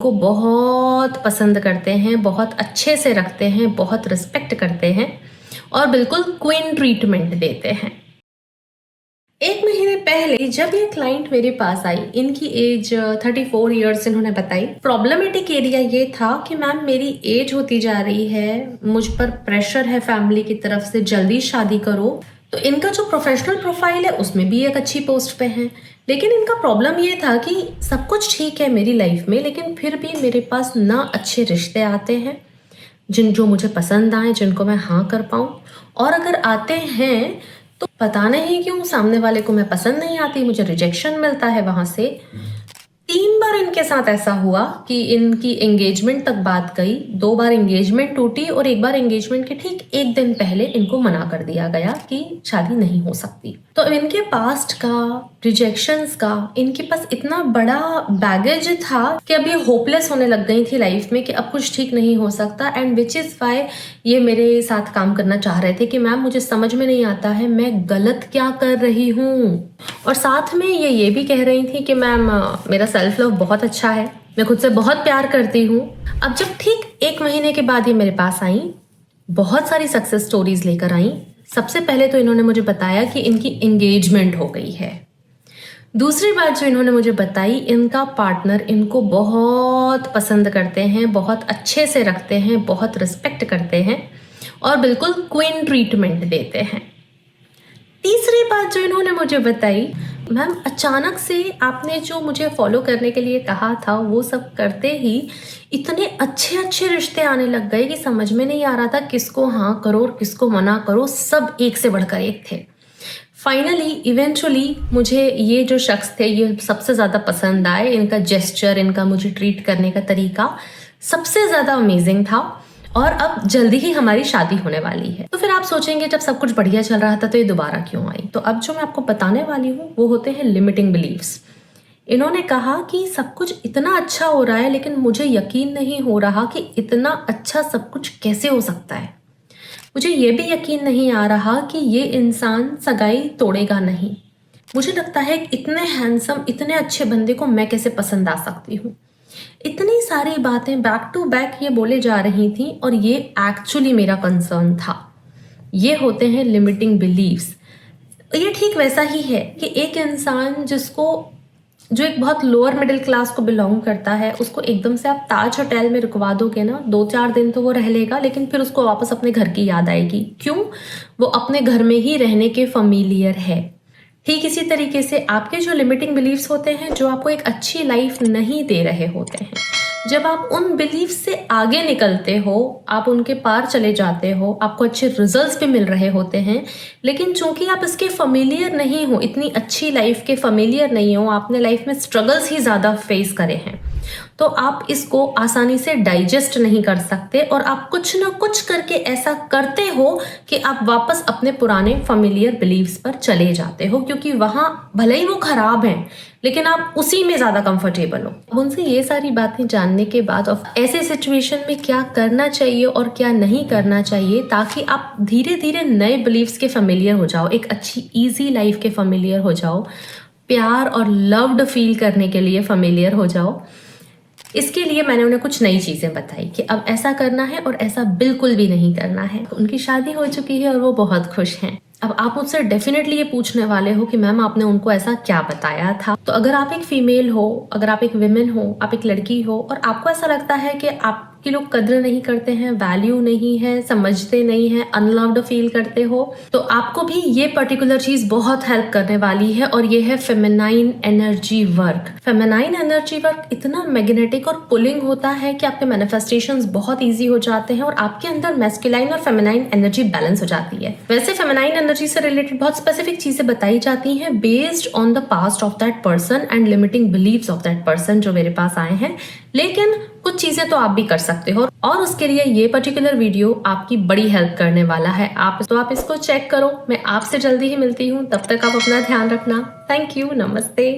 को बहुत पसंद करते हैं, बहुत अच्छे से रखते हैं, बहुत रिस्पेक्ट करते हैं और बिल्कुल क्वीन ट्रीटमेंट देते हैं। 1 महीने पहले जब ये क्लाइंट मेरे पास आई, इनकी एज 34 इयर्स इन्होंने बताई। प्रॉब्लमेटिक एरिया ये था कि मैम मेरी एज होती जा रही है, मुझ पर प्रेशर है फैमिली की तरफ से, जल्दी शादी करो। तो इनका जो प्रोफेशनल प्रोफाइल है उसमें भी एक अच्छी पोस्ट पे हैं, लेकिन इनका प्रॉब्लम ये था कि सब कुछ ठीक है मेरी लाइफ में, लेकिन फिर भी मेरे पास ना अच्छे रिश्ते आते हैं जो मुझे पसंद आए, जिनको मैं हाँ कर पाऊँ, और अगर आते हैं तो पता नहीं क्यों सामने वाले को मैं पसंद नहीं आती, मुझे रिजेक्शन मिलता है वहां से। 3 बार इनके साथ ऐसा हुआ कि इनकी एंगेजमेंट तक बात गई, 2 बार एंगेजमेंट टूटी और 1 बार एंगेजमेंट के ठीक 1 दिन पहले इनको मना कर दिया गया कि शादी नहीं हो सकती। तो इनके पास्ट का, रिजेक्शंस का, इनके पास इतना बड़ा बैगेज था कि अब ये होपलेस होने लग गई थी लाइफ में कि अब कुछ ठीक नहीं हो सकता। एंड विच इज़ वाई ये मेरे साथ काम करना चाह रहे थे कि मैम मुझे समझ में नहीं आता है मैं गलत क्या कर रही हूँ। और साथ में ये भी कह रही थी कि मैम मेरा सेल्फ लव बहुत अच्छा है, मैं खुद से बहुत प्यार करती हूँ। अब जब ठीक 1 महीने के बाद ये मेरे पास आई, बहुत सारी सक्सेस स्टोरीज लेकर आई। सबसे पहले तो इन्होंने मुझे बताया कि इनकी एंगेजमेंट हो गई है। दूसरी बात जो इन्होंने मुझे बताई, इनका पार्टनर इनको बहुत पसंद करते हैं, बहुत अच्छे से रखते हैं, बहुत रिस्पेक्ट करते हैं और बिल्कुल क्वीन ट्रीटमेंट देते हैं। तीसरी बात जो इन्होंने मुझे बताई, मैम अचानक से आपने जो मुझे फॉलो करने के लिए कहा था वो सब करते ही इतने अच्छे अच्छे रिश्ते आने लग गए कि समझ में नहीं आ रहा था किसको हाँ करो और किसको मना करो, सब एक से बढ़कर एक थे। फाइनली इवेंचुअली मुझे ये जो शख्स थे ये सबसे ज़्यादा पसंद आए। इनका जेस्चर, इनका मुझे ट्रीट करने का तरीका सबसे ज़्यादा अमेजिंग था और अब जल्दी ही हमारी शादी होने वाली है। तो फिर आप सोचेंगे जब सब कुछ बढ़िया चल रहा था तो ये दोबारा क्यों आई। तो अब जो मैं आपको बताने वाली हूँ वो होते हैं लिमिटिंग बिलीव्स। इन्होंने कहा कि सब कुछ इतना अच्छा हो रहा है लेकिन मुझे यकीन नहीं हो रहा कि इतना अच्छा सब कुछ कैसे हो सकता है। मुझे ये भी यकीन नहीं आ रहा कि ये इंसान सगाई तोड़ेगा नहीं। मुझे लगता है कि इतने हैंडसम, इतने अच्छे बंदे को मैं कैसे पसंद आ सकती हूँ। इतनी सारी बातें बैक टू बैक ये बोले जा रही थी और ये एक्चुअली मेरा कंसर्न था। ये होते हैं लिमिटिंग बिलीव्स। ये ठीक वैसा ही है कि एक इंसान जो एक बहुत लोअर मिडिल क्लास को बिलोंग करता है, उसको एकदम से आप ताज होटल में रुकवा दोगे ना, 2-4 दिन तो वो रह लेगा, लेकिन फिर उसको वापस अपने घर की याद आएगी। क्यों? वो अपने घर में ही रहने के फैमिलियर है। ठीक इसी तरीके से आपके जो लिमिटिंग बिलीव्स होते हैं, जो आपको एक अच्छी लाइफ नहीं दे रहे होते हैं, जब आप उन बिलीव्स से आगे निकलते हो, आप उनके पार चले जाते हो, आपको अच्छे रिजल्ट्स भी मिल रहे होते हैं, लेकिन चूंकि आप इसके फैमिलियर नहीं हो, इतनी अच्छी लाइफ के फैमिलियर नहीं हो, आपने लाइफ में स्ट्रगल्स ही ज़्यादा फेस करे हैं, तो आप इसको आसानी से डाइजेस्ट नहीं कर सकते और आप कुछ ना कुछ करके ऐसा करते हो कि आप वापस अपने पुराने फैमिलियर बिलीव्स पर चले जाते हो, क्योंकि वहाँ भले ही वो खराब हैं लेकिन आप उसी में ज़्यादा कंफर्टेबल हो। अब उनसे ये सारी बातें जानने के बाद और ऐसे सिचुएशन में क्या करना चाहिए और क्या नहीं करना चाहिए ताकि आप धीरे धीरे नए बिलीव्स के फैमिलियर हो जाओ, एक अच्छी ईजी लाइफ के फैमिलियर हो जाओ, प्यार और लव्ड फील करने के लिए फैमिलियर हो जाओ, इसके लिए मैंने उन्हें कुछ नई चीज़ें बताई कि अब ऐसा करना है और ऐसा बिल्कुल भी नहीं करना है। उनकी शादी हो चुकी है और वो बहुत खुश हैं। अब आप मुझसे डेफिनेटली ये पूछने वाले हो कि मैम आपने उनको ऐसा क्या बताया था। तो अगर आप एक फीमेल हो, अगर आप एक विमेन हो, आप एक लड़की हो और आपको ऐसा लगता है कि आपकी लोग कदर नहीं करते हैं, वैल्यू नहीं है, समझते नहीं है, अनलव्ड फील करते हो, तो आपको भी ये पर्टिकुलर चीज बहुत हेल्प करने वाली है और ये है feminine energy work. Feminine energy work इतना मैग्नेटिक और पुलिंग होता है कि आपके मैनिफेस्टेशंस बहुत ईजी हो जाते हैं और आपके अंदर मैस्कुलाइन और फेमिनाइन एनर्जी बैलेंस हो जाती है। वैसे फेमिनाइन एनर्जी से रिलेटेड बहुत स्पेसिफिक चीजें बताई जाती हैं based on the past of that person and limiting believes of that person जो मेरे पास आए हैं, लेकिन कुछ चीजें तो आप भी कर सकते हो और उसके लिए ये पर्टिकुलर वीडियो आपकी बड़ी हेल्प करने वाला है। आप इसको चेक करो। मैं आपसे जल्दी ही मिलती हूँ, तब तक आप अपना ध्यान रखना। थैंक यू, नमस्ते।